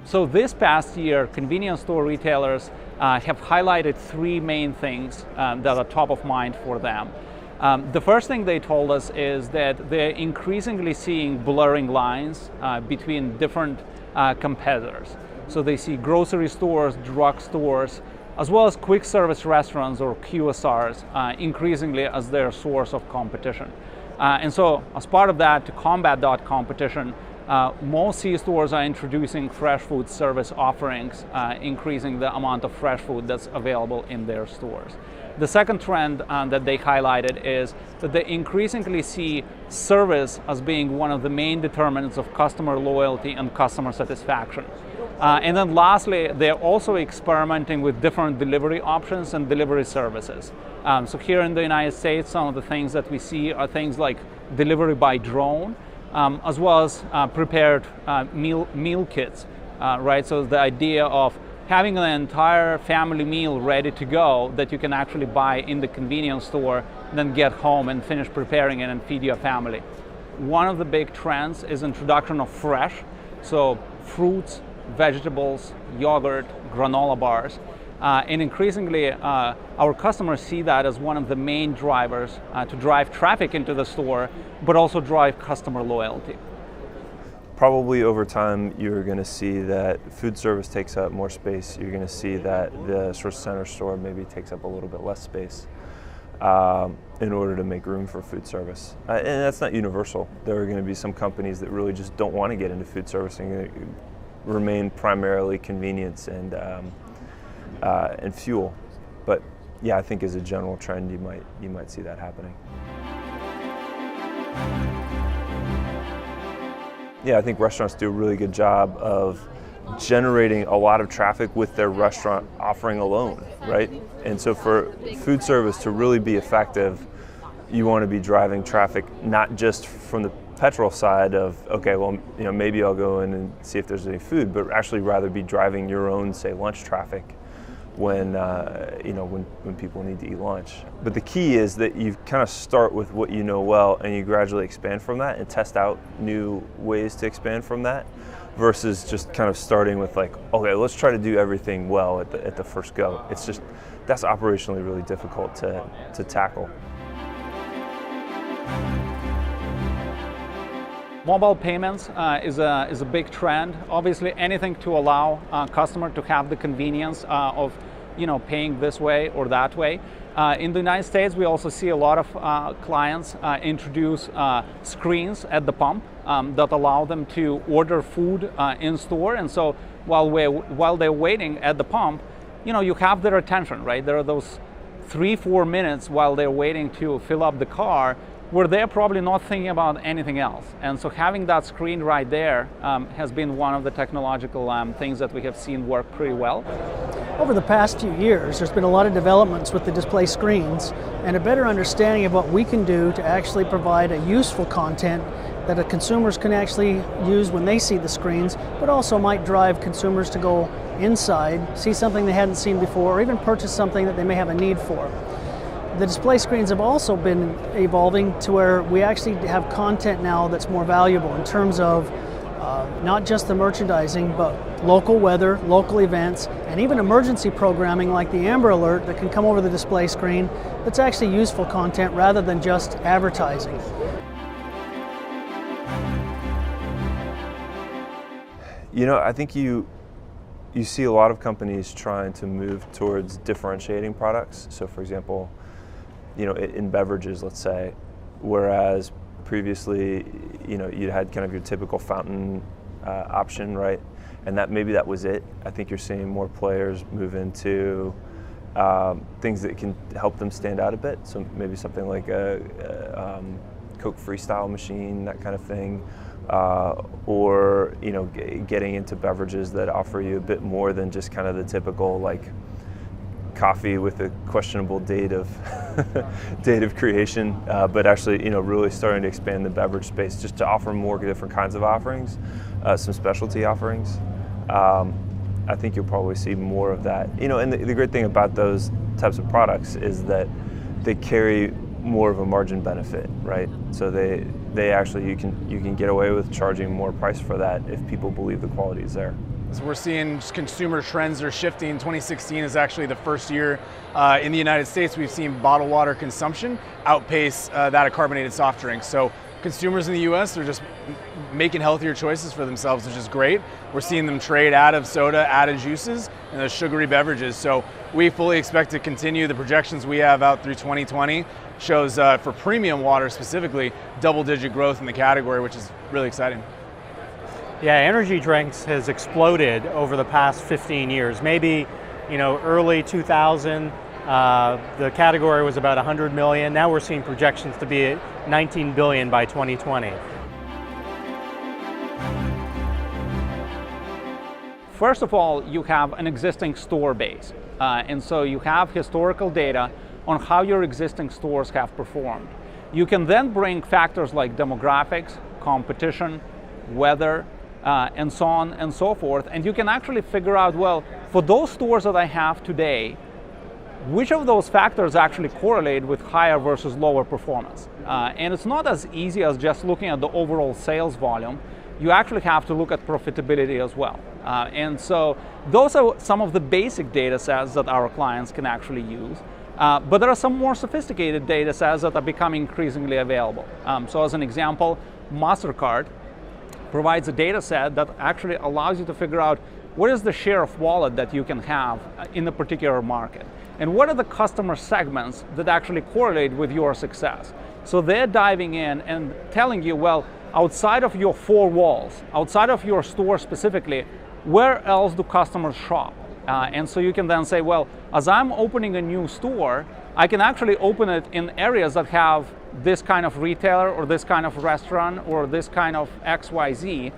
So this past year, convenience store retailers have highlighted three main things that are top of mind for them. The first thing they told us is that they're increasingly seeing blurring lines between different competitors. So they see grocery stores, drug stores, as well as quick service restaurants or QSRs increasingly as their source of competition. And so as part of that, to combat that competition, most C-stores are introducing fresh food service offerings, increasing the amount of fresh food that's available in their stores. The second trend that they highlighted is that they increasingly see service as being one of the main determinants of customer loyalty and customer satisfaction. And then lastly, they're also experimenting with different delivery options and delivery services. So here in the United States, some of the things that we see are things like delivery by drone, as well as prepared meal kits, right? So the idea of having an entire family meal ready to go that you can actually buy in the convenience store, then get home and finish preparing it and feed your family. One of the big trends is introduction of fresh, so fruits, vegetables, yogurt, granola bars. And increasingly, our customers see that as one of the main drivers to drive traffic into the store, but also drive customer loyalty. Probably over time, you're going to see that food service takes up more space. You're going to see that the sort of center store maybe takes up a little bit less space in order to make room for food service. And that's not universal. There are going to be some companies that really just don't want to get into food service and remain primarily convenience and fuel. But yeah, I think as a general trend, you might see that happening. Yeah, I think restaurants do a really good job of generating a lot of traffic with their restaurant offering alone, right? And so for food service to really be effective, you want to be driving traffic not just from the petrol side of, okay, well, maybe I'll go in and see if there's any food, but actually rather be driving your own, say, lunch traffic when people need to eat lunch. But the key is that you kind of start with what you know well and you gradually expand from that and test out new ways to expand from that versus just kind of starting with like, okay, let's try to do everything well at the first go. It's just, that's operationally really difficult to tackle. Mobile payments is a big trend. Obviously, anything to allow a customer to have the convenience of paying this way or that way. In the United States, we also see a lot of clients introduce screens at the pump that allow them to order food in store. And so while they're waiting at the pump, you have their attention, right? There are those 3-4 minutes while they're waiting to fill up the car where they're probably not thinking about anything else. And so having that screen right there has been one of the technological things that we have seen work pretty well. Over the past few years, there's been a lot of developments with the display screens and a better understanding of what we can do to actually provide a useful content that the consumers can actually use when they see the screens, but also might drive consumers to go inside, see something they hadn't seen before, or even purchase something that they may have a need for. The display screens have also been evolving to where we actually have content now that's more valuable in terms of not just the merchandising, but local weather, local events, and even emergency programming like the Amber Alert that can come over the display screen that's actually useful content rather than just advertising. I think you see a lot of companies trying to move towards differentiating products. So for example, in beverages, let's say, whereas previously, you had kind of your typical fountain option, right? And maybe that was it. I think you're seeing more players move into things that can help them stand out a bit. So maybe something like a Coke Freestyle machine, that kind of thing, or getting into beverages that offer you a bit more than just kind of the typical like coffee with a questionable date of creation, but actually really starting to expand the beverage space just to offer more different kinds of offerings, some specialty offerings. I think you'll probably see more of that. And the great thing about those types of products is that they carry more of a margin benefit, right? So they actually, you can get away with charging more price for that if people believe the quality is there. As we're seeing consumer trends are shifting. 2016 is actually the first year in the United States we've seen bottled water consumption outpace that of carbonated soft drinks. So consumers in the US are just making healthier choices for themselves, which is great. We're seeing them trade out of soda, out of juices, and those sugary beverages. So we fully expect to continue. The projections we have out through 2020 shows for premium water specifically, double-digit growth in the category, which is really exciting. Yeah, energy drinks has exploded over the past 15 years. Maybe, early 2000, the category was about 100 million. Now we're seeing projections to be at 19 billion by 2020. First of all, you have an existing store base. And so you have historical data on how your existing stores have performed. You can then bring factors like demographics, competition, weather, and so on and so forth. And you can actually figure out, well, for those stores that I have today, which of those factors actually correlate with higher versus lower performance? And it's not as easy as just looking at the overall sales volume. You actually have to look at profitability as well. And so those are some of the basic data sets that our clients can actually use. But there are some more sophisticated data sets that are becoming increasingly available. So as an example, MasterCard provides a data set that actually allows you to figure out what is the share of wallet that you can have in a particular market. And what are the customer segments that actually correlate with your success? So they're diving in and telling you, well, outside of your four walls, outside of your store specifically, where else do customers shop? And so you can then say, well, as I'm opening a new store, I can actually open it in areas that have this kind of retailer or this kind of restaurant or this kind of XYZ,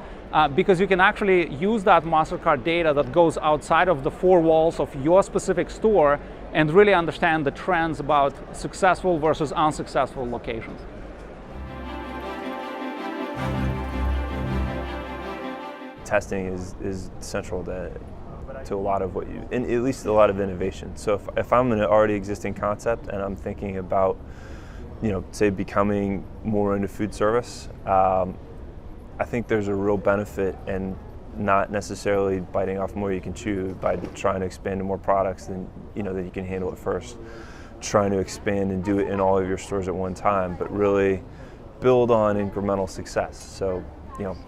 because you can actually use that MasterCard data that goes outside of the four walls of your specific store and really understand the trends about successful versus unsuccessful locations. Testing is central to a lot of and at least a lot of innovation. So if I'm in an already existing concept and I'm thinking about, say becoming more into food service, I think there's a real benefit in not necessarily biting off more you can chew by trying to expand to more products than that you can handle at first. Trying to expand and do it in all of your stores at one time, but really build on incremental success. So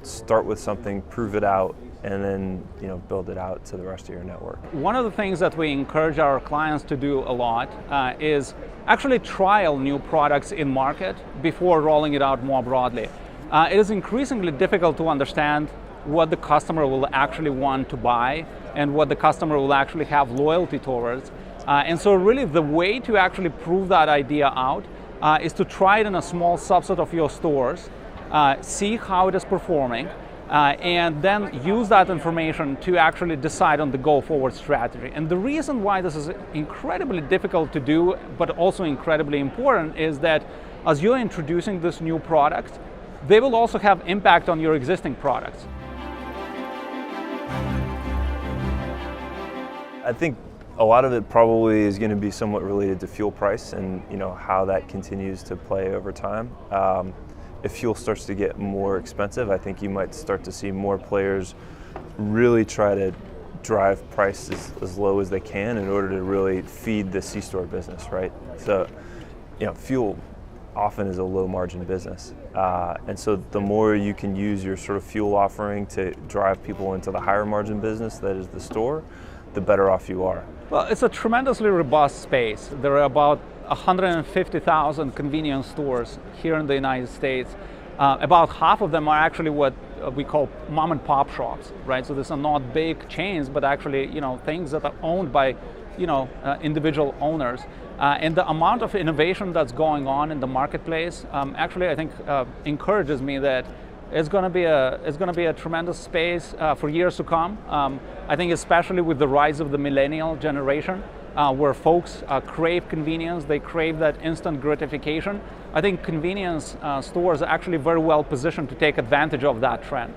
start with something, prove it out, and then build it out to the rest of your network. One of the things that we encourage our clients to do a lot is actually trial new products in market before rolling it out more broadly. It is increasingly difficult to understand what the customer will actually want to buy and what the customer will actually have loyalty towards. And so really the way to actually prove that idea out is to try it in a small subset of your stores, see how it is performing, and then use that information to actually decide on the go-forward strategy. And the reason why this is incredibly difficult to do, but also incredibly important, is that as you're introducing this new product, they will also have impact on your existing products. I think a lot of it probably is going to be somewhat related to fuel price and how that continues to play over time. If fuel starts to get more expensive, I think you might start to see more players really try to drive prices as low as they can in order to really feed the C-store business, right? So, fuel often is a low margin business. And so the more you can use your sort of fuel offering to drive people into the higher margin business that is the store, the better off you are. Well, it's a tremendously robust space. There are about 150,000 convenience stores here in the United States. About half of them are actually what we call mom and pop shops, right? So these are not big chains, but actually, things that are owned by, individual owners. And the amount of innovation that's going on in the marketplace, actually, I think encourages me that it's going to be a tremendous space for years to come. I think especially with the rise of the millennial generation, where folks crave convenience, they crave that instant gratification. I think convenience stores are actually very well positioned to take advantage of that trend.